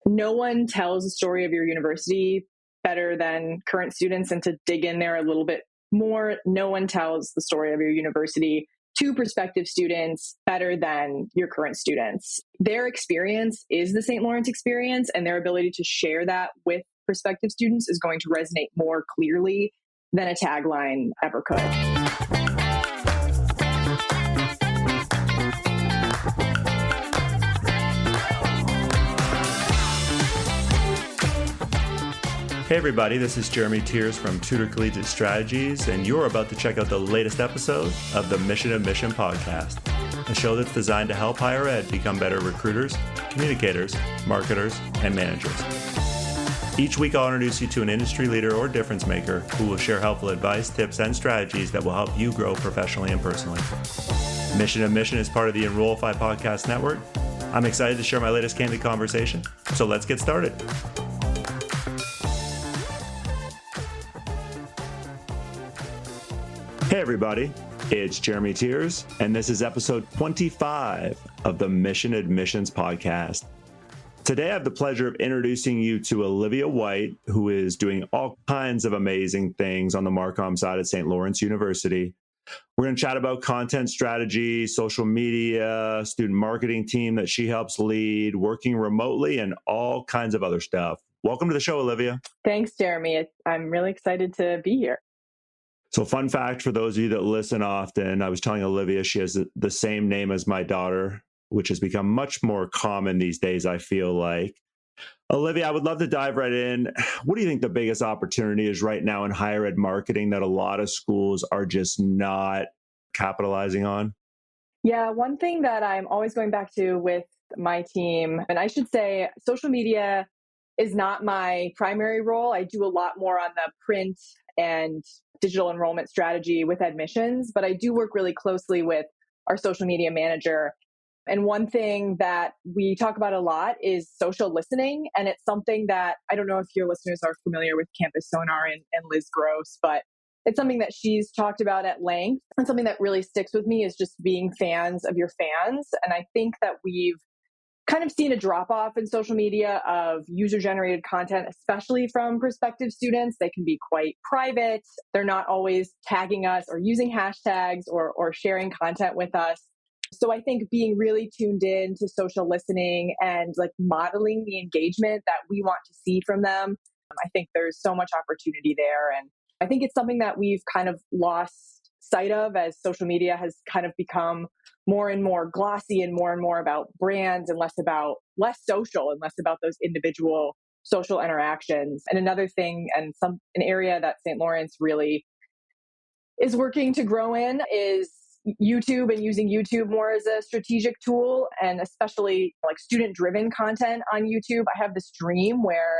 No one tells the story of your university better than current students. And to dig in there a little bit more, no one tells the story of your university to prospective students better than your current students. Their experience is the St. Lawrence experience, and their ability to share that with prospective students is going to resonate more clearly than a tagline ever could. Hey everybody, this is Jeremy Tiers from Tutor Collegiate Strategies, and you're about to check out the latest episode of the Mission of Mission podcast, a show that's designed to help higher ed become better recruiters, communicators, marketers, and managers. Each week I'll introduce you to an industry leader or difference maker who will share helpful advice, tips, and strategies that will help you grow professionally and personally. Mission of Mission is part of the Enrollify podcast network. I'm excited to share my latest candid conversation, so let's get started. Hey everybody, it's Jeremy Tiers, and this is episode 25 of the Mission Admissions podcast. Today I have the pleasure of introducing you to Olivia White, who is doing all kinds of amazing things on the Marcom side at St. Lawrence University. We're going to chat about content strategy, social media, student marketing team that she helps lead, working remotely, and all kinds of other stuff. Welcome to the show, Olivia. Thanks, Jeremy. I'm really excited to be here. So fun fact for those of you that listen often, I was telling Olivia she has the same name as my daughter, which has become much more common these days, I feel like. Olivia, I would love to dive right in. What do you think the biggest opportunity is right now in higher ed marketing that a lot of schools are just not capitalizing on? Yeah, one thing that I'm always going back to with my team, and I should say social media is not my primary role. I do a lot more on the print and digital enrollment strategy with admissions, but I do work really closely with our social media manager. And one thing that we talk about a lot is social listening. And it's something that I don't know if your listeners are familiar with Campus Sonar and Liz Gross, but it's something that she's talked about at length. And something that really sticks with me is just being fans of your fans. And I think that we've kind of seen a drop off in social media of user generated content, especially from prospective students. They can be quite private. They're not always tagging us or using hashtags or sharing content with us. So I think being really tuned in to social listening and like modeling the engagement that we want to see from them, I think there's so much opportunity there. And I think it's something that we've kind of lost sight of as social media has kind of become more and more glossy and more about brands and less social and less about those individual social interactions. And another thing, and an area that St. Lawrence really is working to grow in is YouTube, and using YouTube more as a strategic tool, and especially like student-driven content on YouTube. I have this dream where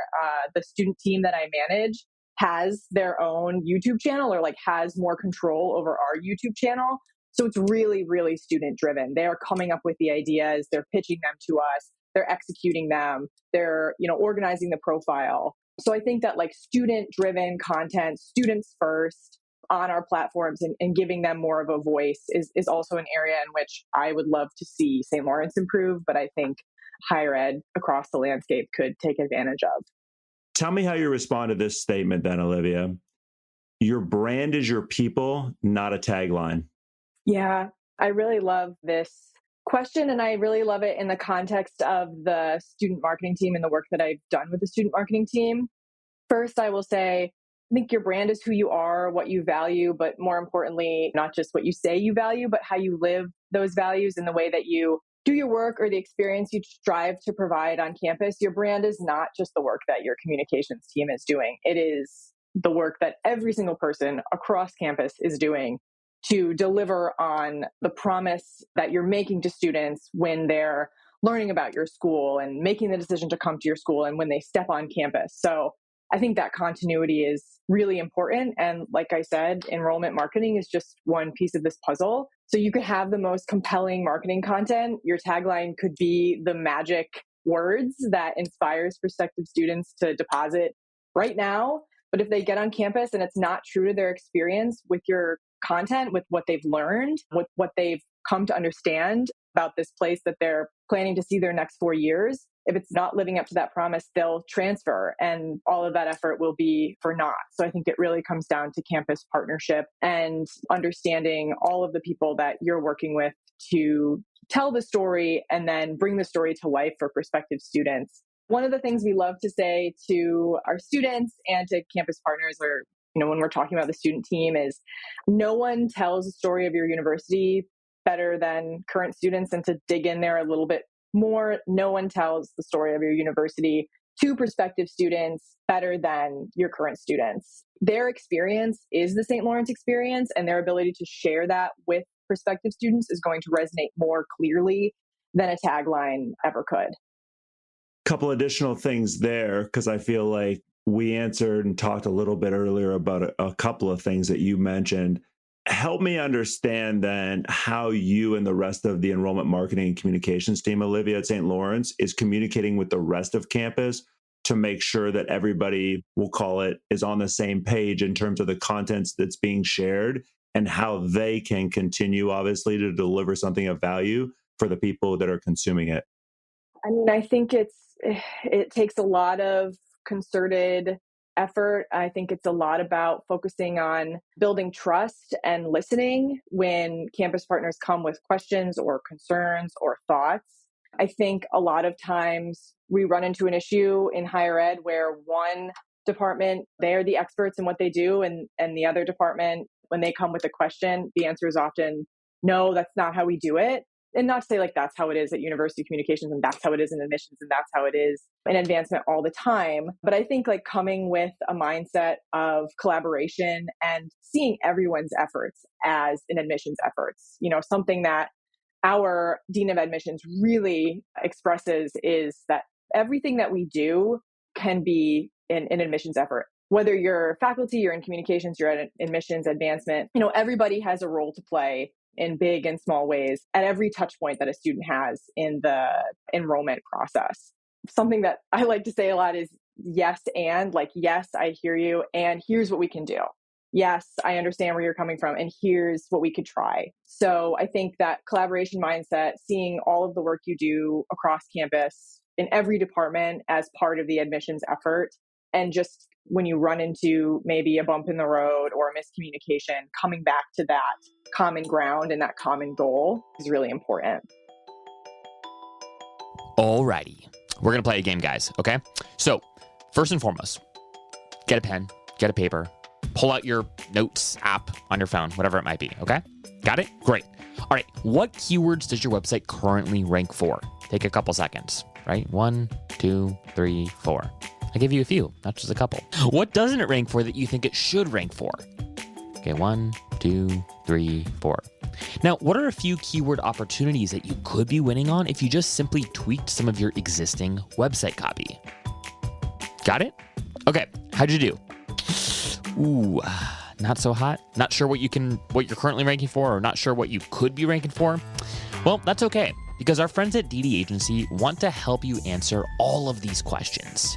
the student team that I manage has their own YouTube channel, or like has more control over our YouTube channel. So it's really, really student-driven. They are coming up with the ideas, they're pitching them to us, they're executing them, they're organizing the profile. So I think that like student-driven content, students first, on our platforms and giving them more of a voice is also an area in which I would love to see St. Lawrence improve, but I think higher ed across the landscape could take advantage of. Tell me how you respond to this statement then, Olivia. Your brand is your people, not a tagline. Yeah, I really love this question, and I really love it in the context of the student marketing team and the work that I've done with the student marketing team. First, I will say, I think your brand is who you are, what you value, but more importantly, not just what you say you value, but how you live those values in the way that you do your work or the experience you strive to provide on campus. Your brand is not just the work that your communications team is doing. It is the work that every single person across campus is doing to deliver on the promise that you're making to students when they're learning about your school and making the decision to come to your school and when they step on campus. So I think that continuity is really important. And like I said, enrollment marketing is just one piece of this puzzle. So you could have the most compelling marketing content. Your tagline could be the magic words that inspires prospective students to deposit right now. But if they get on campus and it's not true to their experience with your content, with what they've learned, with what they've come to understand about this place that they're planning to see their next 4 years, if it's not living up to that promise, they'll transfer and all of that effort will be for naught. So I think it really comes down to campus partnership and understanding all of the people that you're working with to tell the story and then bring the story to life for prospective students. One of the things we love to say to our students and to campus partners, or when we're talking about the student team, is no one tells the story of your university better than current students. And to dig in there a little bit more, no one tells the story of your university to prospective students better than your current students. Their experience is the St. Lawrence experience, and their ability to share that with prospective students is going to resonate more clearly than a tagline ever could. Couple additional things there, because I feel like we answered and talked a little bit earlier about a couple of things that you mentioned. Help me understand then how you and the rest of the enrollment marketing and communications team, Olivia, at St. Lawrence, is communicating with the rest of campus to make sure that everybody, we'll call it, is on the same page in terms of the contents that's being shared and how they can continue, obviously, to deliver something of value for the people that are consuming it. I mean, I think it takes a lot of concerted effort. I think it's a lot about focusing on building trust and listening when campus partners come with questions or concerns or thoughts. I think a lot of times we run into an issue in higher ed where one department, they're the experts in what they do, and the other department, when they come with a question, the answer is often, no, that's not how we do it. And not to say like that's how it is at university communications and that's how it is in admissions and that's how it is in advancement all the time. But I think like coming with a mindset of collaboration and seeing everyone's efforts as an admissions efforts, something that our Dean of Admissions really expresses is that everything that we do can be an admissions effort. Whether you're faculty, you're in communications, you're at admissions, advancement, everybody has a role to play in big and small ways at every touch point that a student has in the enrollment process. Something that I like to say a lot is yes, and like, yes, I hear you, and here's what we can do. Yes, I understand where you're coming from, and here's what we could try. So I think that collaboration mindset, seeing all of the work you do across campus in every department as part of the admissions effort, and just when you run into maybe a bump in the road or a miscommunication, coming back to that common ground and that common goal is really important. Alrighty, we're going to play a game, guys, okay? So first and foremost, get a pen, get a paper, pull out your notes app on your phone, whatever it might be, okay? Got it? Great. All right, what keywords does your website currently rank for? Take a couple seconds, right? 1, 2, 3, 4. I gave you a few, not just a couple. What doesn't it rank for that you think it should rank for? Okay, 1, 2, 3, 4. Now, what are a few keyword opportunities that you could be winning on if you just simply tweaked some of your existing website copy? Got it? Okay, how'd you do? Ooh, not so hot? Not sure what you're currently ranking for, or not sure what you could be ranking for? Well, that's okay, because our friends at DD Agency want to help you answer all of these questions.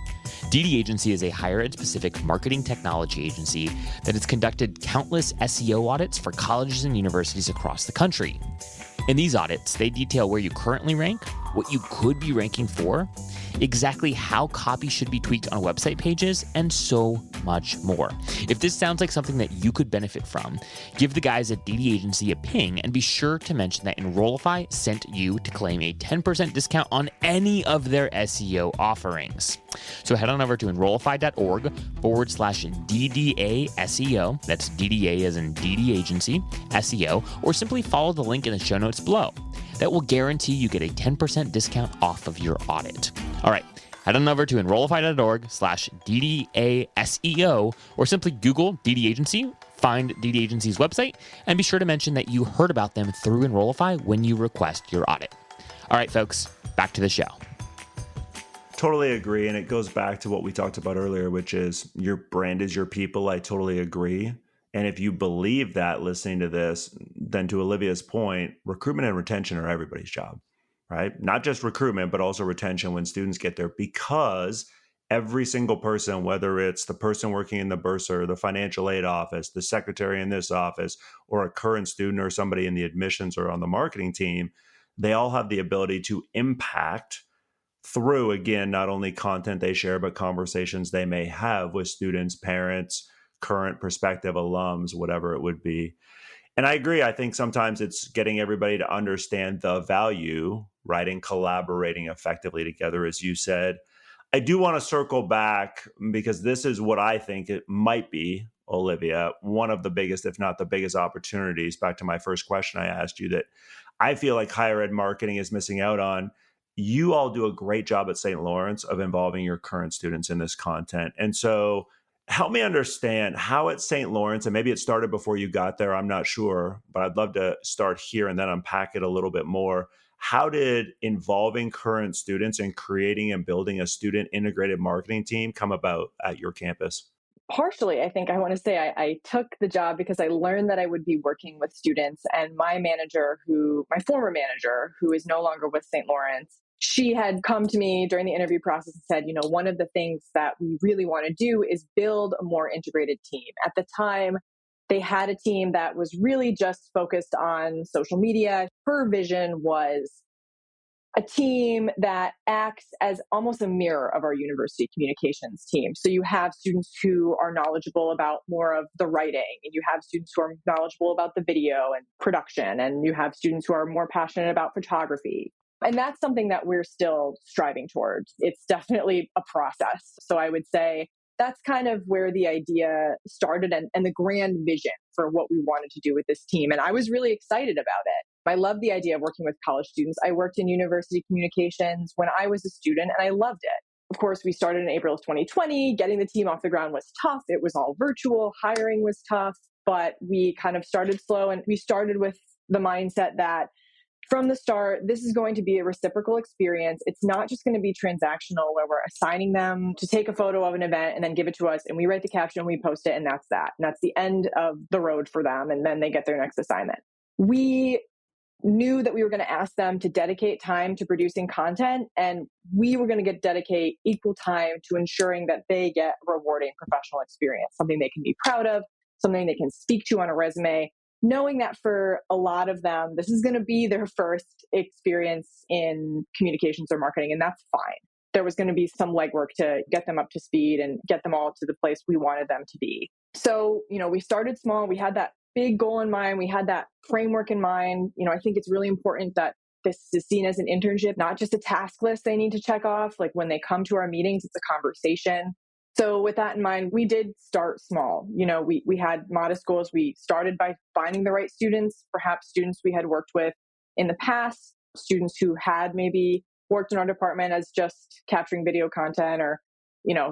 DD Agency is a higher ed specific marketing technology agency that has conducted countless SEO audits for colleges and universities across the country. In these audits, they detail where you currently rank, what you could be ranking for, exactly how copy should be tweaked on website pages, and so much more. If this sounds like something that you could benefit from, give the guys at DD Agency a ping and be sure to mention that Enrollify sent you to claim a 10% discount on any of their SEO offerings. So head on over to enrollify.org/DDA SEO. That's DDA as in DD Agency, SEO, or simply follow the link in the show notes below. That will guarantee you get a 10% discount off of your audit. All right, head on over to enrollify.org/DDA SEO, or simply Google DD Agency, find DD Agency's website, and be sure to mention that you heard about them through Enrollify when you request your audit. All right, folks, back to the show. Totally agree. And it goes back to what we talked about earlier, which is your brand is your people. I totally agree. And if you believe that listening to this, then to Olivia's point, recruitment and retention are everybody's job, right? Not just recruitment, but also retention when students get there, because every single person, whether it's the person working in the bursar, the financial aid office, the secretary in this office, or a current student or somebody in the admissions or on the marketing team, they all have the ability to impact through, again, not only content they share, but conversations they may have with students, parents, current, prospective alums, whatever it would be. And I agree. I think sometimes it's getting everybody to understand the value, right, and collaborating effectively together, as you said. I do want to circle back because this is what I think it might be, Olivia, one of the biggest, if not the biggest opportunities, back to my first question I asked you, that I feel like higher ed marketing is missing out on. You all do a great job at St. Lawrence of involving your current students in this content. And so help me understand how at St. Lawrence, and maybe it started before you got there, I'm not sure, but I'd love to start here and then unpack it a little bit more. How did involving current students and creating and building a student integrated marketing team come about at your campus? Partially, I think I want to say I took the job because I learned that I would be working with students. And my former manager, who is no longer with St. Lawrence, she had come to me during the interview process and said, one of the things that we really want to do is build a more integrated team. At the time, they had a team that was really just focused on social media. Her vision was a team that acts as almost a mirror of our university communications team. So you have students who are knowledgeable about more of the writing, and you have students who are knowledgeable about the video and production, and you have students who are more passionate about photography. And that's something that we're still striving towards. It's definitely a process. So I would say that's kind of where the idea started and the grand vision for what we wanted to do with this team. And I was really excited about it. I love the idea of working with college students. I worked in university communications when I was a student, and I loved it. Of course, we started in April of 2020. Getting the team off the ground was tough. It was all virtual. Hiring was tough, but we kind of started slow, and we started with the mindset that from the start, this is going to be a reciprocal experience. It's not just going to be transactional where we're assigning them to take a photo of an event and then give it to us, and we write the caption and we post it, and that's that. And that's the end of the road for them, and then they get their next assignment. We knew that we were going to ask them to dedicate time to producing content, and we were going to dedicate equal time to ensuring that they get a rewarding professional experience, something they can be proud of, something they can speak to on a resume, knowing that for a lot of them, this is going to be their first experience in communications or marketing, and that's fine. There was going to be some legwork to get them up to speed and get them all to the place we wanted them to be. So, we started small. We had that big goal in mind. We had that framework in mind. I think it's really important that this is seen as an internship, not just a task list they need to check off. Like when they come to our meetings, it's a conversation. So with that in mind, we did start small. We had modest goals. We started by finding the right students, perhaps students we had worked with in the past, students who had maybe worked in our department as just capturing video content or,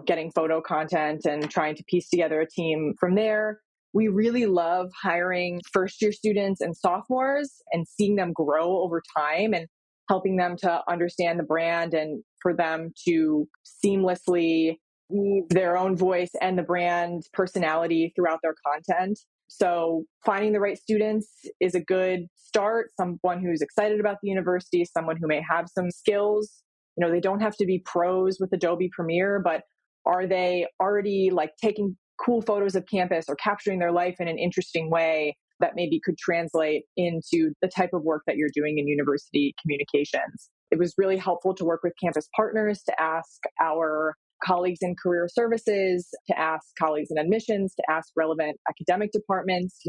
getting photo content and trying to piece together a team from there. We really love hiring first year students and sophomores and seeing them grow over time and helping them to understand the brand and for them to seamlessly weave their own voice and the brand personality throughout their content. So finding the right students is a good start. Someone who's excited about the university, someone who may have some skills. They don't have to be pros with Adobe Premiere, but are they already taking cool photos of campus or capturing their life in an interesting way that maybe could translate into the type of work that you're doing in university communications? It was really helpful to work with campus partners, to ask our colleagues in career services, to ask colleagues in admissions, to ask relevant academic departments,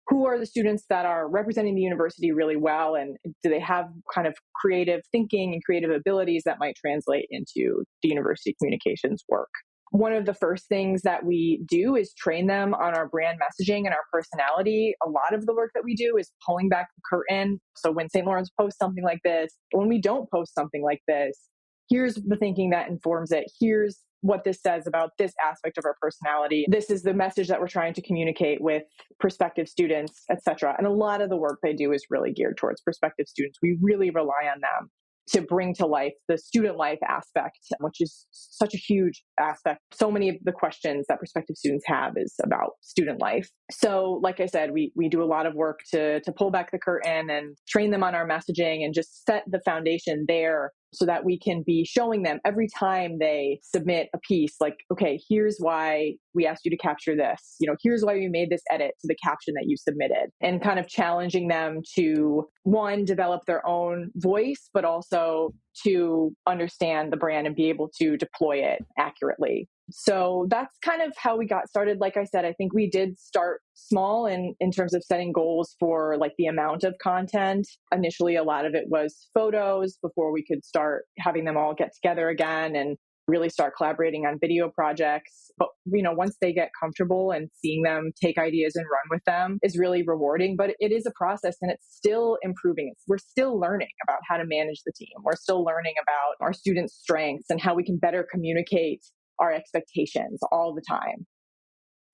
who are the students that are representing the university really well, and do they have kind of creative thinking and creative abilities that might translate into the university communications work. One of the first things that we do is train them on our brand messaging and our personality. A lot of the work that we do is pulling back the curtain. So when St. Lawrence posts something like this, or when we don't post something like this, here's the thinking that informs it. Here's what this says about this aspect of our personality. This is the message that we're trying to communicate with prospective students, etc. And a lot of the work they do is really geared towards prospective students. We really rely on them to bring to life the student life aspect, which is such a huge aspect. So many of the questions that prospective students have is about student life. So like I said, we do a lot of work to pull back the curtain and train them on our messaging and just set the foundation there so that we can be showing them every time they submit a piece, like, okay, here's why we asked you to capture this. Here's why we made this edit to the caption that you submitted, and kind of challenging them to, one, develop their own voice, but also to understand the brand and be able to deploy it accurately. So that's kind of how we got started. Like I said, I think we did start small in terms of setting goals for like the amount of content. Initially, a lot of it was photos before we could start having them all get together again and really start collaborating on video projects. But, once they get comfortable and seeing them take ideas and run with them is really rewarding. But it is a process and it's still improving. We're still learning about how to manage the team. We're still learning about our students' strengths and how we can better communicate our expectations all the time.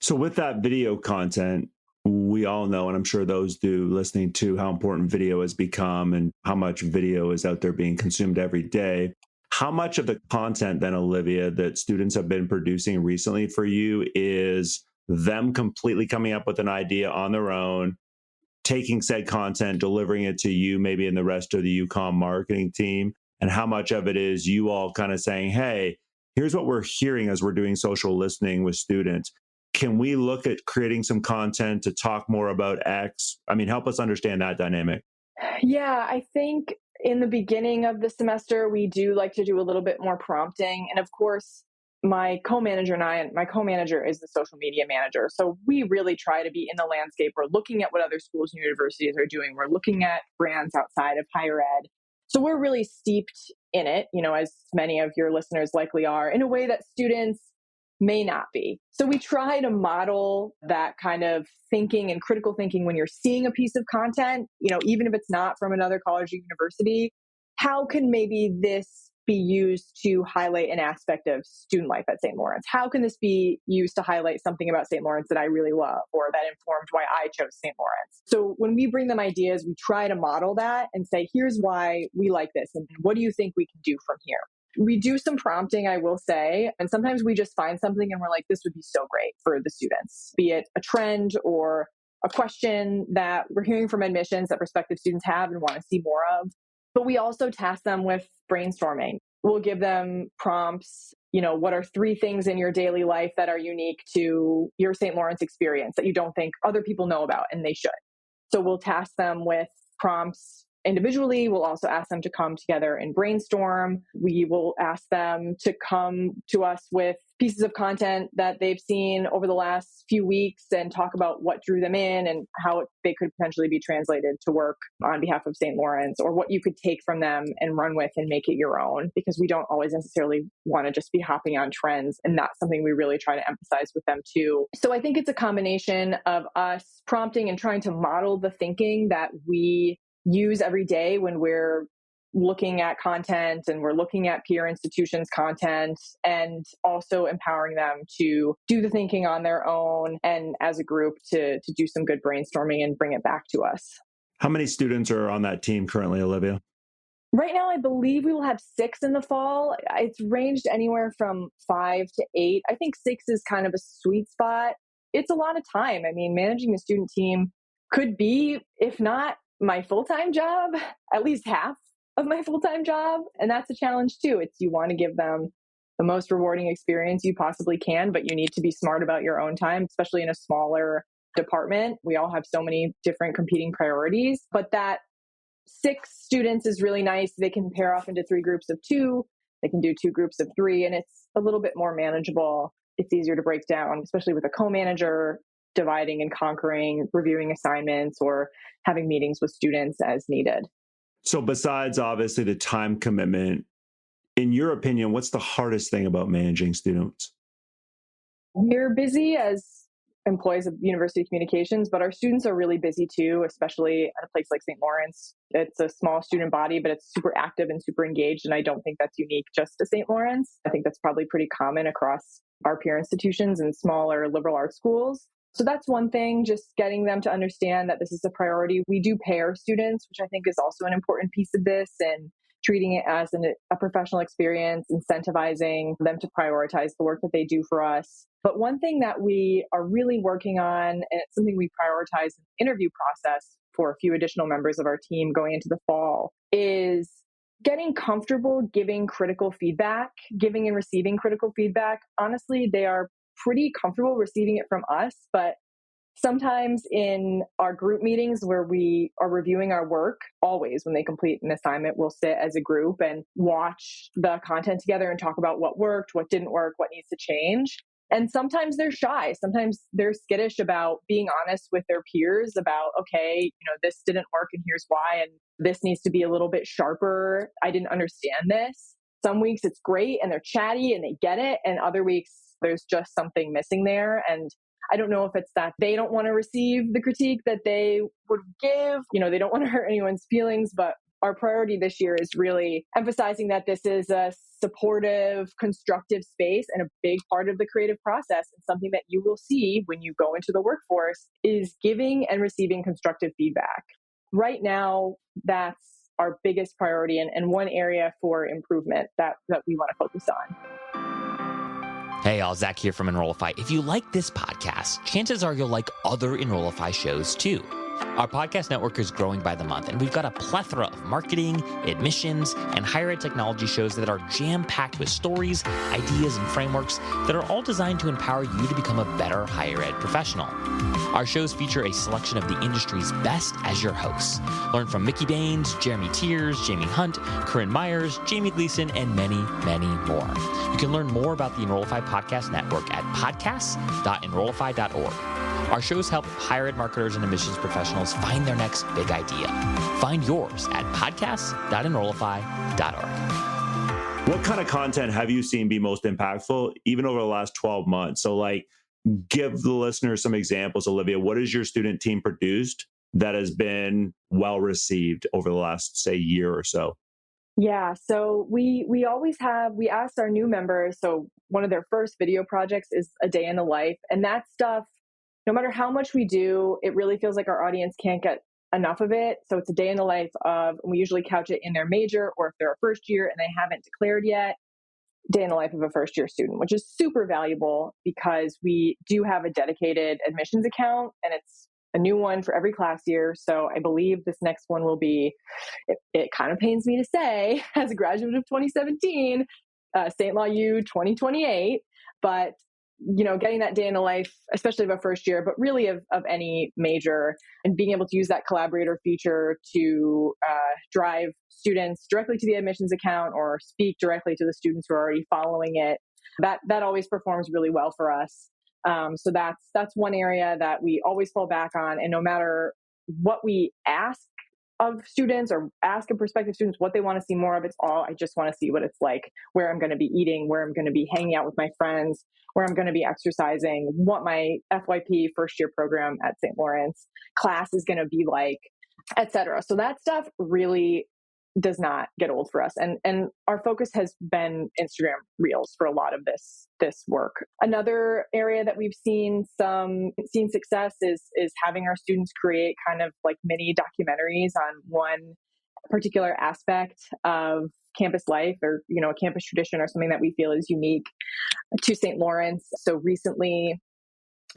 So with that video content, we all know, and I'm sure those do listening to, how important video has become and how much video is out there being consumed every day. How much of the content then, Olivia, that students have been producing recently for you is them completely coming up with an idea on their own, taking said content, delivering it to you, maybe in the rest of the UConn marketing team? And how much of it is you all kind of saying, hey, here's what we're hearing as we're doing social listening with students. Can we look at creating some content to talk more about X? I mean, help us understand that dynamic. Yeah, I think in the beginning of the semester, we do like to do a little bit more prompting. And of course, my co-manager is the social media manager. So we really try to be in the landscape. We're looking at what other schools and universities are doing. We're looking at brands outside of higher ed. So we're really steeped in it, as many of your listeners likely are, in a way that students may not be. So we try to model that kind of thinking and critical thinking when you're seeing a piece of content, even if it's not from another college or university. How can maybe this be used to highlight an aspect of student life at St. Lawrence? How can this be used to highlight something about St. Lawrence that I really love or that informed why I chose St. Lawrence? So when we bring them ideas, we try to model that and say, here's why we like this. And what do you think we can do from here? We do some prompting, I will say, and sometimes we just find something and we're like, this would be so great for the students, be it a trend or a question that we're hearing from admissions that prospective students have and want to see more of. But we also task them with brainstorming. We'll give them prompts, what are 3 things in your daily life that are unique to your St. Lawrence experience that you don't think other people know about, and they should. So we'll task them with prompts individually. We'll also ask them to come together and brainstorm. We will ask them to come to us with pieces of content that they've seen over the last few weeks and talk about what drew them in and how they could potentially be translated to work on behalf of St. Lawrence, or what you could take from them and run with and make it your own, because we don't always necessarily want to just be hopping on trends. And that's something we really try to emphasize with them too. So I think it's a combination of us prompting and trying to model the thinking that we use every day when we're looking at content and we're looking at peer institutions' content, and also empowering them to do the thinking on their own and as a group to do some good brainstorming and bring it back to us. How many students are on that team currently, Olivia? Right now, I believe we will have 6 in the fall. It's ranged anywhere from 5 to 8. I think 6 is kind of a sweet spot. It's a lot of time. I mean, managing the student team could be, if not my full-time job, at least half of my full-time job. And that's a challenge too. You want to give them the most rewarding experience you possibly can, but you need to be smart about your own time, especially in a smaller department. We all have so many different competing priorities, but that 6 students is really nice. They can pair off into 3 groups of 2. They can do 2 groups of 3, and it's a little bit more manageable. It's easier to break down, especially with a co-manager, dividing and conquering, reviewing assignments, or having meetings with students as needed. So besides obviously the time commitment, in your opinion, what's the hardest thing about managing students? We're busy as employees of university communications, but our students are really busy too, especially at a place like St. Lawrence. It's a small student body, but it's super active and super engaged. And I don't think that's unique just to St. Lawrence. I think that's probably pretty common across our peer institutions and smaller liberal arts schools. So that's one thing, just getting them to understand that this is a priority. We do pair students, which I think is also an important piece of this, and treating it as a professional experience, incentivizing them to prioritize the work that they do for us. But one thing that we are really working on, and it's something we prioritize in the interview process for a few additional members of our team going into the fall, is getting comfortable giving critical feedback, giving and receiving critical feedback. Honestly, they are pretty comfortable receiving it from us, but Sometimes in our group meetings where we are reviewing our work, always when they complete an assignment, we'll sit as a group and watch the content together and talk about what worked, what didn't work, what needs to change. And sometimes they're shy. Sometimes they're skittish about being honest with their peers about, okay, this didn't work and here's why, and this needs to be a little bit sharper. I didn't understand this. Some weeks it's great and they're chatty and they get it. And other weeks there's just something missing there. And I don't know if it's that they don't want to receive the critique that they would give. They don't want to hurt anyone's feelings, but our priority this year is really emphasizing that this is a supportive, constructive space and a big part of the creative process, and something that you will see when you go into the workforce is giving and receiving constructive feedback. Right now, that's our biggest priority and one area for improvement that we want to focus on. Hey, all, Zach here from Enrollify. If you like this podcast, chances are you'll like other Enrollify shows too. Our podcast network is growing by the month, and we've got a plethora of marketing, admissions, and higher ed technology shows that are jam-packed with stories, ideas, and frameworks that are all designed to empower you to become a better higher ed professional. Our shows feature a selection of the industry's best as your hosts. Learn from Mickey Baines, Jaime Jaime Hunt, Corynn Myers, Jaime Gleason, and many, many more. You can learn more about the Enrollify Podcast Network at podcasts.enrollify.org. Our shows help higher ed marketers and admissions professionals find their next big idea. Find yours at podcasts.enrollify.org. What kind of content have you seen be most impactful, even over the last 12 months? So give the listeners some examples, Olivia. What has your student team produced that has been well received over the last, say, year or so? Yeah, so we asked our new members, so one of their first video projects is a day in the life. And that stuff, no matter how much we do, it really feels like our audience can't get enough of it. So it's a day in the life of, we usually couch it in their major, or if they're a first year and they haven't declared yet, day in the life of a first year student, which is super valuable because we do have a dedicated admissions account and it's a new one for every class year. So I believe this next one will be, it kind of pains me to say, as a graduate of 2017, St. Law U 2028, but getting that day in the life, especially of a first year, but really of any major, and being able to use that collaborator feature to drive students directly to the admissions account or speak directly to the students who are already following it, that always performs really well for us. So that's one area that we always fall back on. And no matter what we ask of students or ask of prospective students what they want to see more of, it's all, I just want to see what it's like, where I'm going to be eating, where I'm going to be hanging out with my friends, where I'm going to be exercising, what my FYP first year program at St. Lawrence class is going to be like, etc. So that stuff really does not get old for us. And our focus has been Instagram Reels for a lot of this work. Another area that we've seen success is having our students create kind of like mini documentaries on one particular aspect of campus life, or a campus tradition or something that we feel is unique to St. Lawrence. So recently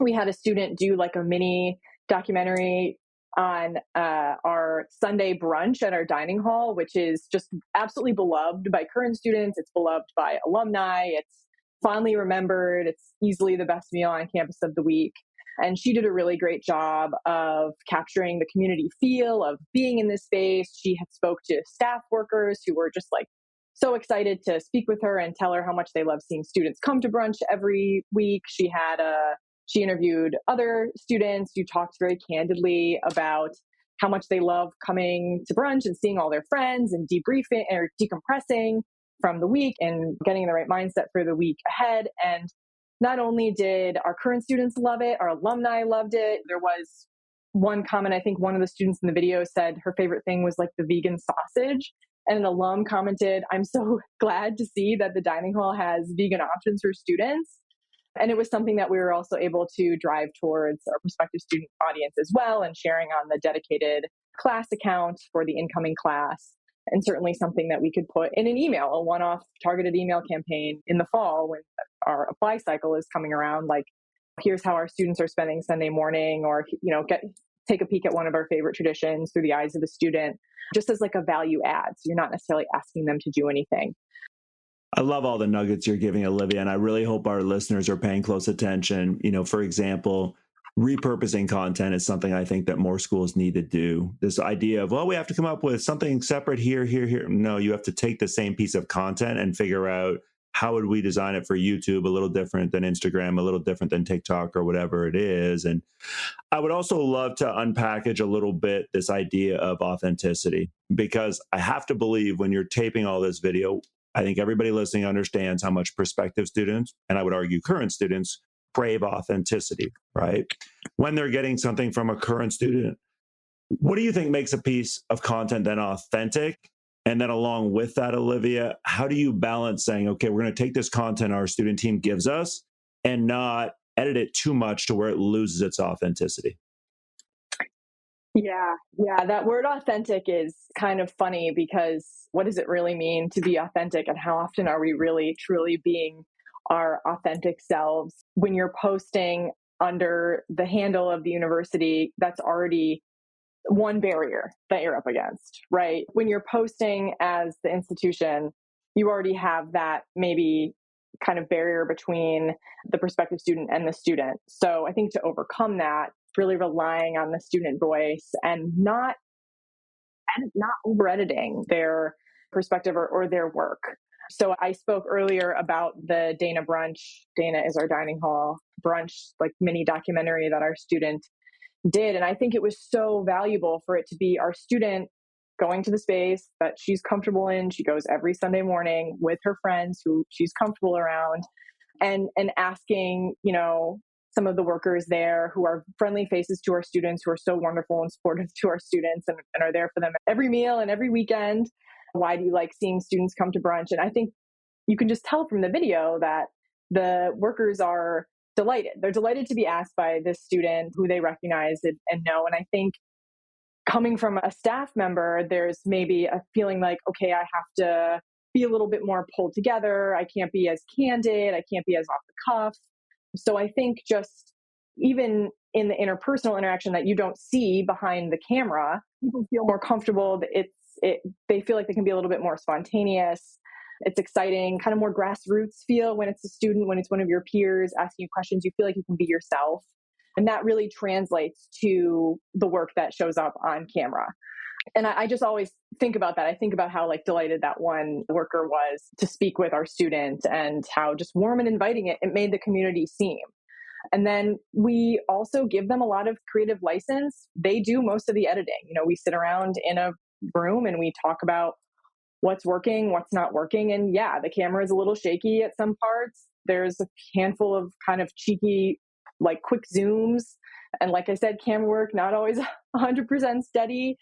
we had a student do like a mini documentary on our Sunday brunch at our dining hall, which is just absolutely beloved by current students. It's beloved by alumni. It's fondly remembered. It's easily the best meal on campus of the week. And she did a really great job of capturing the community feel of being in this space. She had spoke to staff workers who were just like so excited to speak with her and tell her how much they love seeing students come to brunch every week. She interviewed other students who talked very candidly about how much they love coming to brunch and seeing all their friends and debriefing or decompressing from the week and getting the right mindset for the week ahead. And not only did our current students love it, our alumni loved it. There was one comment, I think one of the students in the video said her favorite thing was like the vegan sausage. And an alum commented, "I'm so glad to see that the dining hall has vegan options for students." And it was something that we were also able to drive towards our prospective student audience as well, and sharing on the dedicated class account for the incoming class. And certainly something that we could put in an email, a one-off targeted email campaign in the fall when our apply cycle is coming around. Like, here's how our students are spending Sunday morning, or, take a peek at one of our favorite traditions through the eyes of the student, just as like a value add. So you're not necessarily asking them to do anything. I love all the nuggets you're giving, Olivia, and I really hope our listeners are paying close attention. For example, repurposing content is something I think that more schools need to do. This idea of, well, we have to come up with something separate here, here, here. No, you have to take the same piece of content and figure out how would we design it for YouTube, a little different than Instagram, a little different than TikTok or whatever it is. And I would also love to unpackage a little bit this idea of authenticity, because I have to believe when you're taping all this video, I think everybody listening understands how much prospective students, and I would argue current students, crave authenticity, right? When they're getting something from a current student, what do you think makes a piece of content then authentic? And then along with that, Olivia, how do you balance saying, okay, we're going to take this content our student team gives us and not edit it too much to where it loses its authenticity? Yeah. That word authentic is kind of funny, because what does it really mean to be authentic, and how often are we really truly being our authentic selves? When you're posting under the handle of the university, that's already one barrier that you're up against, right? When you're posting as the institution, you already have that maybe kind of barrier between the prospective student and the student. So I think to overcome that, really relying on the student voice and not over editing their perspective or their work. So I spoke earlier about the Dana brunch. Dana is our dining hall brunch, like mini documentary that our student did. And I think it was so valuable for it to be our student going to the space that she's comfortable in. She goes every Sunday morning with her friends who she's comfortable around, and asking, some of the workers there who are friendly faces to our students, who are so wonderful and supportive to our students and are there for them every meal and every weekend. Why do you like seeing students come to brunch? And I think you can just tell from the video that the workers are delighted. They're delighted to be asked by this student who they recognize and know. And I think coming from a staff member, there's maybe a feeling like, okay, I have to be a little bit more pulled together. I can't be as candid. I can't be as off the cuff. So I think just even in the interpersonal interaction that you don't see behind the camera, people feel more comfortable. They feel like they can be a little bit more spontaneous. It's exciting, kind of more grassroots feel when it's a student, when it's one of your peers asking you questions. You feel like you can be yourself. And that really translates to the work that shows up on camera. And I just always think about that. I think about how delighted that one worker was to speak with our student, and how just warm and inviting it made the community seem. And then we also give them a lot of creative license. They do most of the editing. We sit around in a room and we talk about what's working, what's not working. And yeah, the camera is a little shaky at some parts. There's a handful of kind of cheeky, quick zooms. And like I said, camera work, not always 100% steady.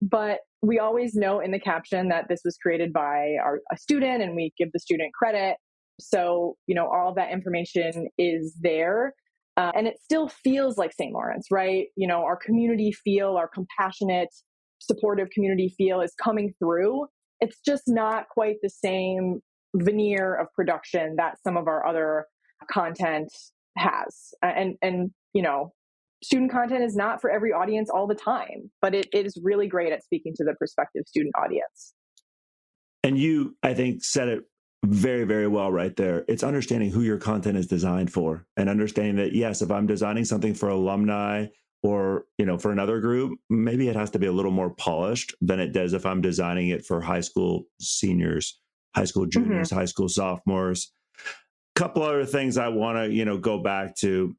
But we always know in the caption that this was created by a student, and we give the student credit. So, all of that information is there. And it still feels like St. Lawrence, right? Our community feel, our compassionate, supportive community feel is coming through. It's just not quite the same veneer of production that some of our other content has. And student content is not for every audience all the time, but it is really great at speaking to the prospective student audience. And you, I think, said it very, very well right there. It's understanding who your content is designed for, and understanding that, yes, if I'm designing something for alumni or, for another group, maybe it has to be a little more polished than it does if I'm designing it for high school seniors, high school juniors, high school sophomores. Couple other things I want to, go back to.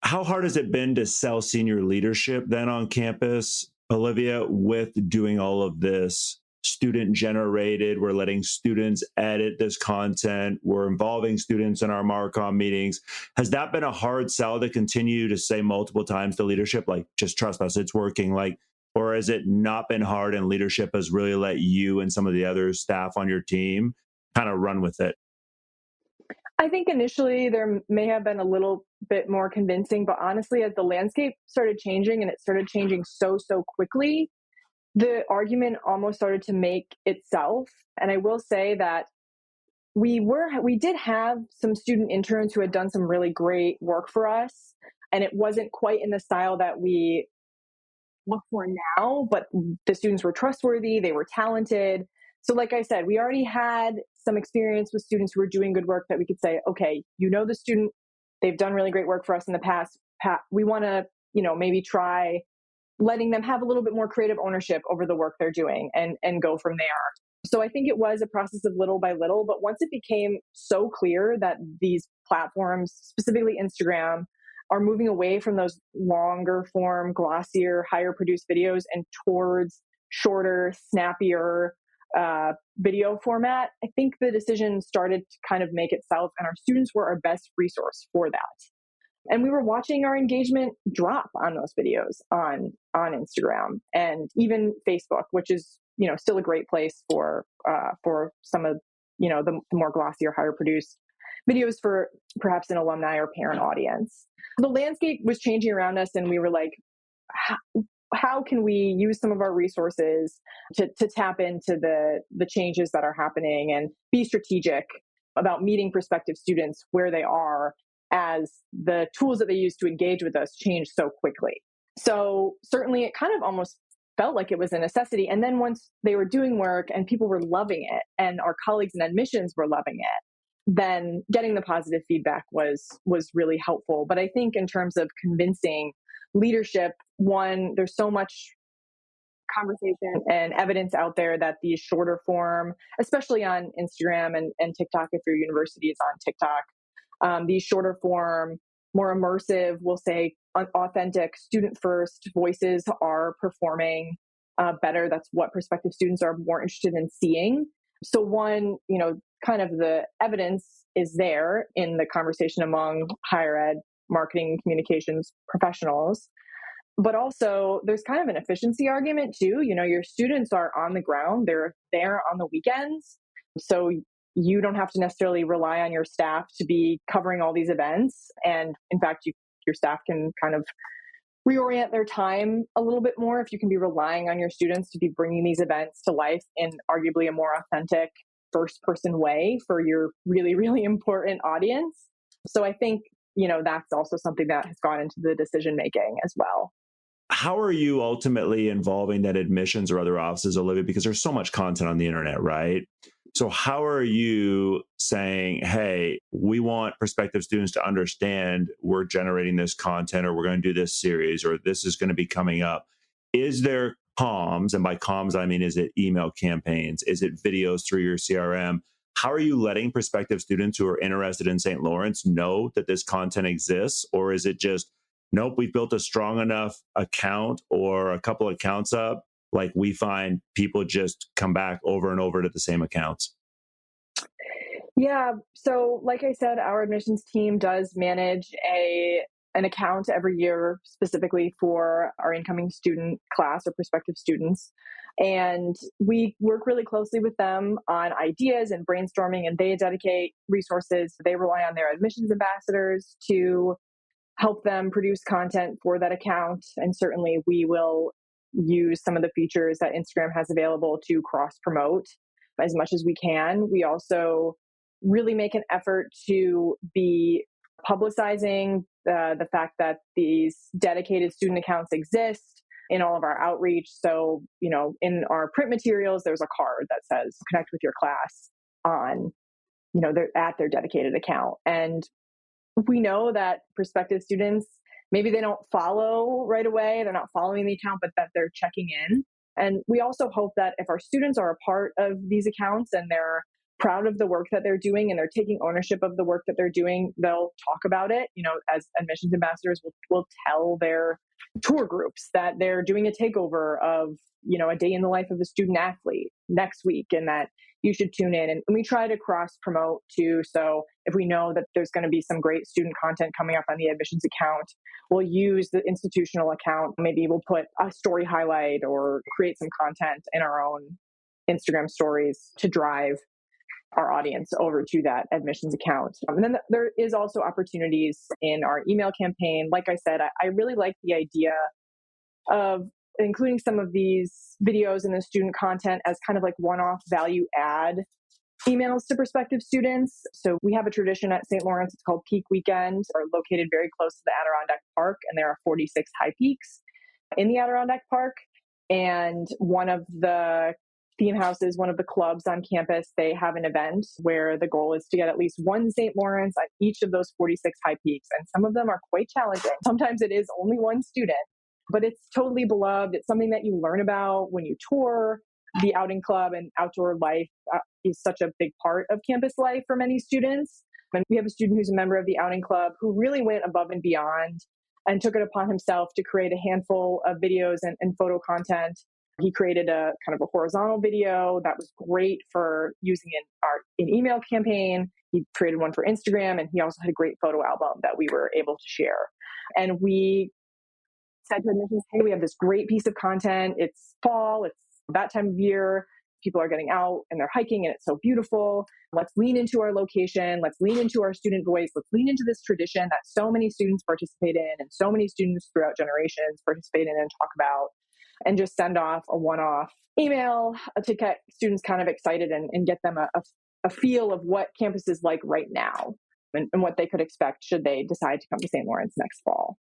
How hard has it been to sell senior leadership then on campus, Olivia, with doing all of this student generated? We're letting students edit this content. We're involving students in our Marcom meetings. Has that been a hard sell to continue to say multiple times to leadership, just trust us, it's working? Or has it not been hard and leadership has really let you and some of the other staff on your team kind of run with it? I think initially there may have been a little bit more convincing, but honestly, as the landscape started changing, and it started changing so quickly, the argument almost started to make itself. And I will say that we did have some student interns who had done some really great work for us, and it wasn't quite in the style that we look for now, but the students were trustworthy, they were talented. So like I said, we already had some experience with students who were doing good work that we could say, okay, the student, they've done really great work for us in the past. We want to, maybe try letting them have a little bit more creative ownership over the work they're doing and go from there. So I think it was a process of little by little, but once it became so clear that these platforms, specifically Instagram, are moving away from those longer form, glossier, higher produced videos and towards shorter, snappier video format, I think the decision started to kind of make itself, and our students were our best resource for that. And we were watching our engagement drop on those videos on Instagram and even Facebook, which is, still a great place for some of, the more glossier, higher produced videos for perhaps an alumni or parent audience. The landscape was changing around us, and we were like, how can we use some of our resources to tap into the changes that are happening and be strategic about meeting prospective students where they are as the tools that they use to engage with us change so quickly. So certainly it kind of almost felt like it was a necessity. And then once they were doing work and people were loving it and our colleagues in admissions were loving it, then getting the positive feedback was really helpful. But I think in terms of convincing leadership, one, there's so much conversation and evidence out there that these shorter form, especially on Instagram and TikTok, if your university is on TikTok, these shorter form, more immersive, we'll say authentic, student first voices are performing better. That's what prospective students are more interested in seeing. So one, kind of the evidence is there in the conversation among higher ed marketing and communications professionals. But also there's kind of an efficiency argument too. Your students are on the ground, they're there on the weekends. So you don't have to necessarily rely on your staff to be covering all these events. And in fact, your staff can kind of reorient their time a little bit more if you can be relying on your students to be bringing these events to life in arguably a more authentic first person way for your really, really important audience. So I think, that's also something that has gone into the decision making as well. How are you ultimately involving that admissions or other offices, Olivia? Because there's so much content on the internet, right? So how are you saying, hey, we want prospective students to understand we're generating this content, or we're going to do this series, or this is going to be coming up? Is there comms? And by comms, I mean, is it email campaigns? Is it videos through your CRM? How are you letting prospective students who are interested in St. Lawrence know that this content exists? Or is it just, nope, we've built a strong enough account or a couple accounts up, like we find people just come back over and over to the same accounts? Yeah. So like I said, our admissions team does manage an account every year specifically for our incoming student class or prospective students. And we work really closely with them on ideas and brainstorming, and they dedicate resources. They rely on their admissions ambassadors to help them produce content for that account. And certainly we will use some of the features that Instagram has available to cross promote as much as we can. We also really make an effort to be publicizing the fact that these dedicated student accounts exist in all of our outreach. So, in our print materials, there's a card that says connect with your class on, they're at their dedicated account. And we know that prospective students, maybe they don't follow right away, they're not following the account, but that they're checking in. And we also hope that if our students are a part of these accounts and they're proud of the work that they're doing and they're taking ownership of the work that they're doing, they'll talk about it. As admissions ambassadors will tell their tour groups that they're doing a takeover of, a day in the life of a student athlete next week, and that you should tune in. And we try to cross promote too. So if we know that there's going to be some great student content coming up on the admissions account, we'll use the institutional account. Maybe we'll put a story highlight or create some content in our own Instagram stories to drive our audience over to that admissions account. And then there is also opportunities in our email campaign. Like I said, I really like the idea of including some of these videos and the student content as kind of like one-off value add emails to prospective students. So we have a tradition at St. Lawrence. It's called Peak Weekend. We're located very close to the Adirondack Park, and there are 46 high peaks in the Adirondack Park. And one of the theme houses, one of the clubs on campus, they have an event where the goal is to get at least one St. Lawrence on each of those 46 high peaks. And some of them are quite challenging. Sometimes it is only one student, but it's totally beloved. It's something that you learn about when you tour. The outing club and outdoor life is such a big part of campus life for many students. And we have a student who's a member of the outing club who really went above and beyond and took it upon himself to create a handful of videos and photo content. He created a kind of a horizontal video that was great for using in email campaign. He created one for Instagram, and he also had a great photo album that we were able to share. And we said to admissions, hey, we have this great piece of content. It's fall, it's that time of year. People are getting out and they're hiking and it's so beautiful. Let's lean into our location. Let's lean into our student voice. Let's lean into this tradition that so many students participate in and so many students throughout generations participate in and talk about, and just send off a one-off email to get students kind of excited and get them a feel of what campus is like right now and what they could expect should they decide to come to St. Lawrence next fall.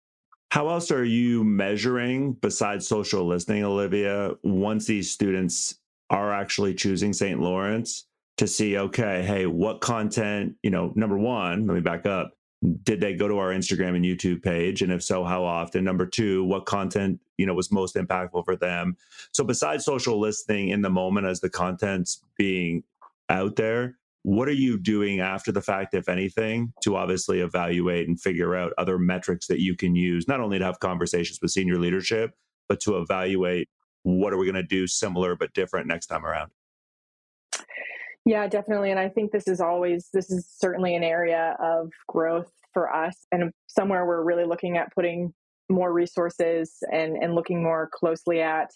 How else are you measuring, besides social listening, Olivia, once these students are actually choosing St. Lawrence to see, okay, hey, what content, number one, let me back up. Did they go to our Instagram and YouTube page? And if so, how often? Number two, what content, was most impactful for them? So besides social listening in the moment as the content's being out there, what are you doing after the fact, if anything, to obviously evaluate and figure out other metrics that you can use, not only to have conversations with senior leadership, but to evaluate what are we going to do similar but different next time around? Yeah, definitely. And I think this is certainly an area of growth for us and somewhere we're really looking at putting more resources and looking more closely at.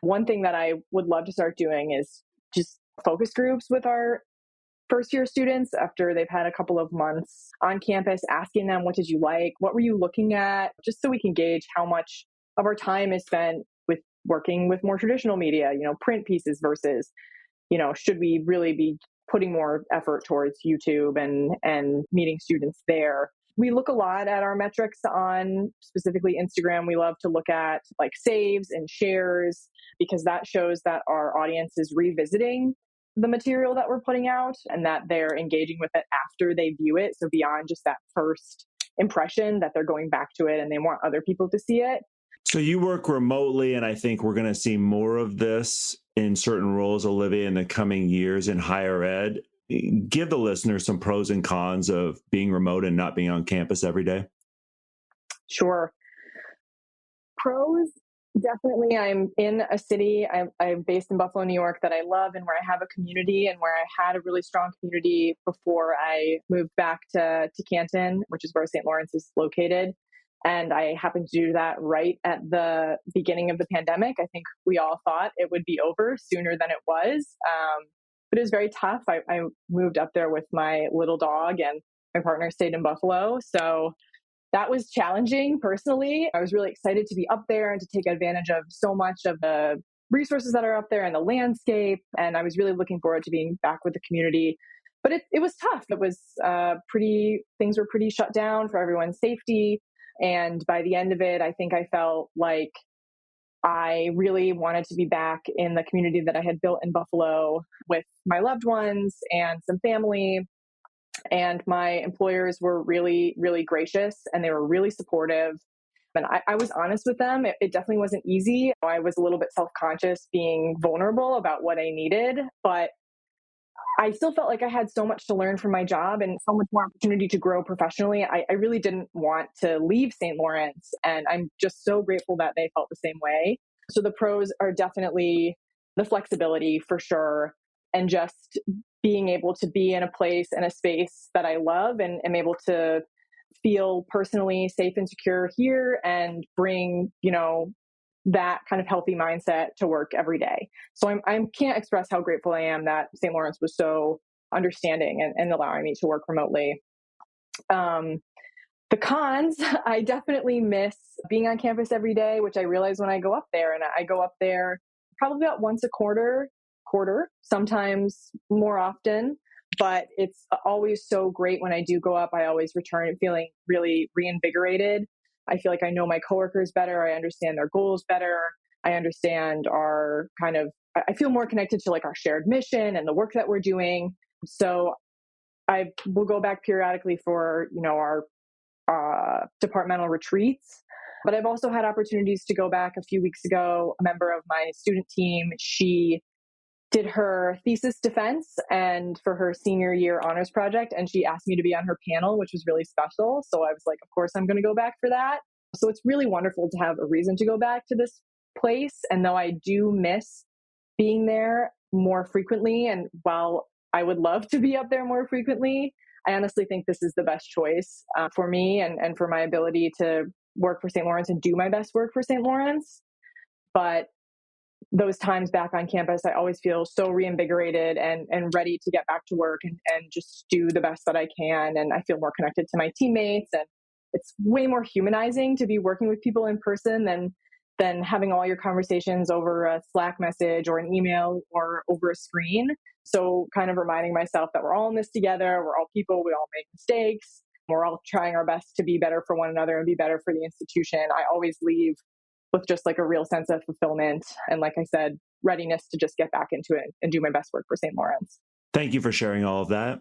One thing that I would love to start doing is just focus groups with our first year students after they've had a couple of months on campus, asking them, what did you like? What were you looking at? Just so we can gauge how much of our time is spent with working with more traditional media, print pieces versus, should we really be putting more effort towards YouTube and meeting students there? We look a lot at our metrics on specifically Instagram. We love to look at like saves and shares because that shows that our audience is revisiting the material that we're putting out and that they're engaging with it after they view it. So beyond just that first impression, that they're going back to it and they want other people to see it. So you work remotely, and I think we're going to see more of this in certain roles, Olivia, in the coming years in higher ed. Give the listeners some pros and cons of being remote and not being on campus every day. Sure. Pros, definitely. I'm in a city. I'm based in Buffalo, New York, that I love and where I have a community and where I had a really strong community before I moved back to Canton, which is where St. Lawrence is located. And I happened to do that right at the beginning of the pandemic. I think we all thought it would be over sooner than it was. But it was very tough. I moved up there with my little dog and my partner stayed in Buffalo. So that was challenging personally. I was really excited to be up there and to take advantage of so much of the resources that are up there and the landscape. And I was really looking forward to being back with the community. But it was tough. It was things were pretty shut down for everyone's safety. And by the end of it, I think I felt like I really wanted to be back in the community that I had built in Buffalo with my loved ones and some family. And my employers were really, really gracious and they were really supportive. And I was honest with them. It definitely wasn't easy. I was a little bit self-conscious being vulnerable about what I needed, but I still felt like I had so much to learn from my job and so much more opportunity to grow professionally. I really didn't want to leave St. Lawrence. And I'm just so grateful that they felt the same way. So the pros are definitely the flexibility for sure. And just being able to be in a place and a space that I love and am able to feel personally safe and secure here and bring, that kind of healthy mindset to work every day. So I can't express how grateful I am that St. Lawrence was so understanding and allowing me to work remotely. The cons, I definitely miss being on campus every day, which I realize when I go up there. And I go up there probably about once a quarter, sometimes more often. But it's always so great when I do go up. I always return feeling really reinvigorated. I feel like I know my coworkers better. I understand their goals better. I understand our kind of I feel more connected to like our shared mission and the work that we're doing. So I will go back periodically for, our departmental retreats. But I've also had opportunities to go back a few weeks ago. A member of my student team, she did her thesis defense and for her senior year honors project, and she asked me to be on her panel, which was really special. So I was like, of course I'm going to go back for that. So it's really wonderful to have a reason to go back to this place. And though I do miss being there more frequently, and while I would love to be up there more frequently, I honestly think this is the best choice for me and for my ability to work for St. Lawrence and do my best work for St. Lawrence. But those times back on campus, I always feel so reinvigorated and ready to get back to work and just do the best that I can. And I feel more connected to my teammates, and it's way more humanizing to be working with people in person than having all your conversations over a Slack message or an email or over a screen. So kind of reminding myself that we're all in this together. We're all people. We all make mistakes. We're all trying our best to be better for one another and be better for the institution. I always leave with just like a real sense of fulfillment. And like I said, readiness to just get back into it and do my best work for St. Lawrence. Thank you for sharing all of that.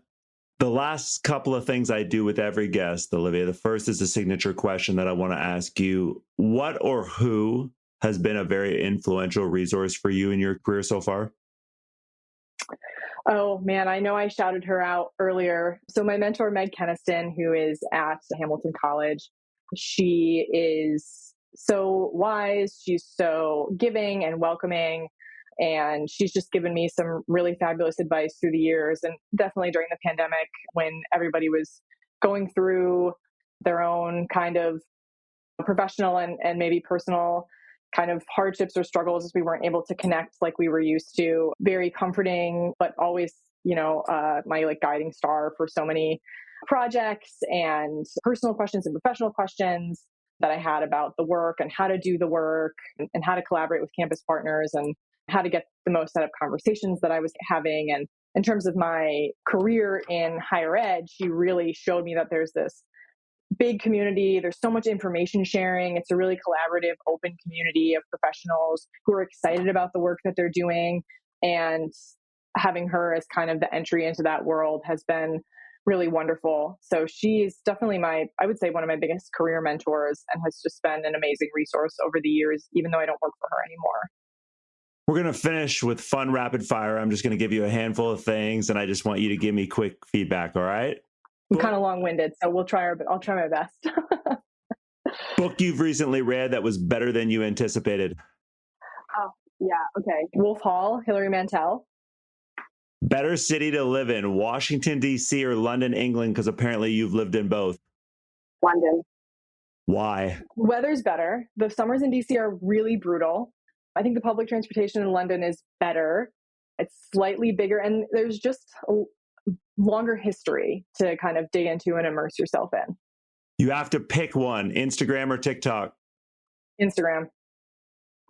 The last couple of things I do with every guest, Olivia, the first is a signature question that I want to ask you. What or who has been a very influential resource for you in your career so far? Oh man, I know I shouted her out earlier. So my mentor, Meg Keniston, who is at Hamilton College, she is so wise. She's so giving and welcoming. And she's just given me some really fabulous advice through the years, and definitely during the pandemic when everybody was going through their own kind of professional and maybe personal kind of hardships or struggles as we weren't able to connect like we were used to. Very comforting, but always, my like guiding star for so many projects and personal questions and professional questions that I had about the work and how to do the work and how to collaborate with campus partners and how to get the most out of conversations that I was having. And in terms of my career in higher ed, she really showed me that there's this big community. There's so much information sharing. It's a really collaborative, open community of professionals who are excited about the work that they're doing. And having her as kind of the entry into that world has been really wonderful. So she's definitely I would say one of my biggest career mentors, and has just been an amazing resource over the years, even though I don't work for her anymore. We're going to finish with fun rapid fire. I'm just going to give you a handful of things, and I just want you to give me quick feedback, all right? I'm kind of long-winded, so I'll try my best. Book you've recently read that was better than you anticipated. Oh, yeah, okay. Wolf Hall, Hilary Mantel. Better city to live in, Washington, D.C. or London, England, because apparently you've lived in both. London. Why? Weather's better. The summers in D.C. are really brutal. I think the public transportation in London is better. It's slightly bigger, and there's just a longer history to kind of dig into and immerse yourself in. You have to pick one, Instagram or TikTok? Instagram.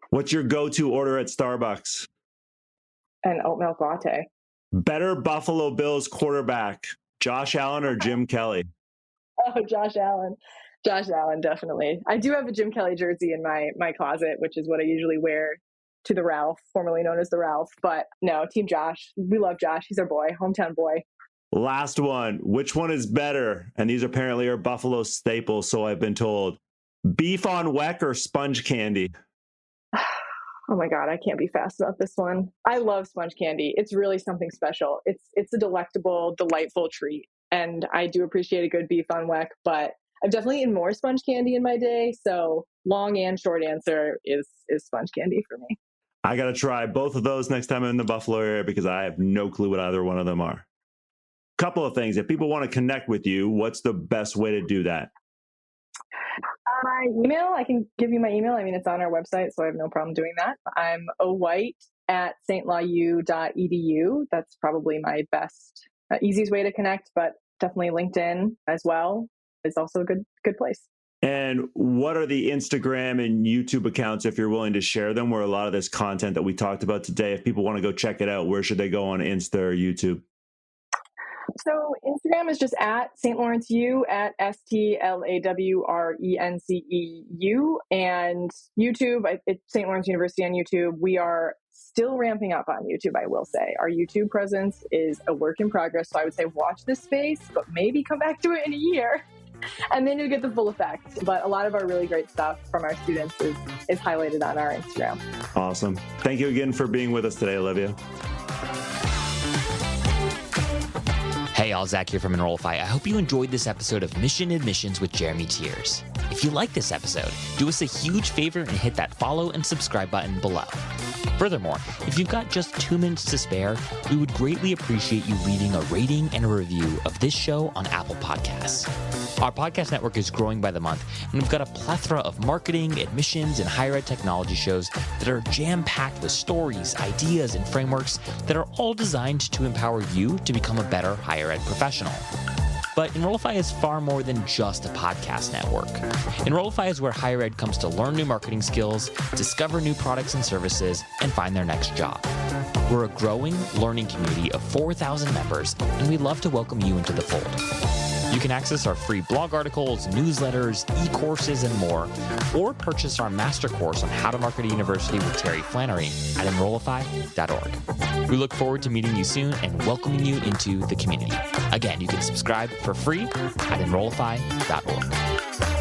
What's your go-to order at Starbucks? An oat milk latte. Better Buffalo Bills quarterback, Josh Allen or Jim Kelly? Oh, Josh Allen. Josh Allen, definitely. I do have a Jim Kelly jersey in my closet, which is what I usually wear to the Ralph, formerly known as the Ralph. But no, Team Josh. We love Josh. He's our boy, hometown boy. Last one. Which one is better? And these apparently are Buffalo staples, so I've been told. Beef on weck or sponge candy? Oh my God, I can't be fast about this one. I love sponge candy. It's really something special. It's a delectable, delightful treat. And I do appreciate a good beef on weck, but I've definitely eaten more sponge candy in my day. So long and short answer is sponge candy for me. I got to try both of those next time I'm in the Buffalo area because I have no clue what either one of them are. Couple of things. If people want to connect with you, what's the best way to do that? My email, I can give you my email. I mean, it's on our website, so I have no problem doing that. I'm owhite@stlawU.edu. That's probably my best, easiest way to connect, but definitely LinkedIn as well is also a good place. And what are the Instagram and YouTube accounts, if you're willing to share them, where a lot of this content that we talked about today, if people want to go check it out, where should they go on Insta or YouTube? So Instagram is just at St. Lawrence U, at STLAWRENCEU, and YouTube, it's St. Lawrence University on YouTube. We are still ramping up on YouTube, I will say. Our YouTube presence is a work in progress. So I would say watch this space, but maybe come back to it in a year. And then you'll get the full effect. But a lot of our really great stuff from our students is highlighted on our Instagram. Awesome. Thank you again for being with us today, Olivia. Hey, all, Zach here from Enrollify. I hope you enjoyed this episode of Mission Admissions with Jaime Tears. If you like this episode, do us a huge favor and hit that follow and subscribe button below. Furthermore, if you've got just 2 minutes to spare, we would greatly appreciate you leaving a rating and a review of this show on Apple Podcasts. Our podcast network is growing by the month, and we've got a plethora of marketing, admissions, and higher ed technology shows that are jam-packed with stories, ideas, and frameworks that are all designed to empower you to become a better higher ed professional. But Enrollify is far more than just a podcast network. Enrollify is where higher ed comes to learn new marketing skills, discover new products and services, and find their next job. We're a growing, learning community of 4,000 members, and we'd love to welcome you into the fold. You can access our free blog articles, newsletters, e-courses, and more, or purchase our master course on how to market a university with Terry Flannery at enrollify.org. We look forward to meeting you soon and welcoming you into the community. Again, you can subscribe for free at enrollify.org.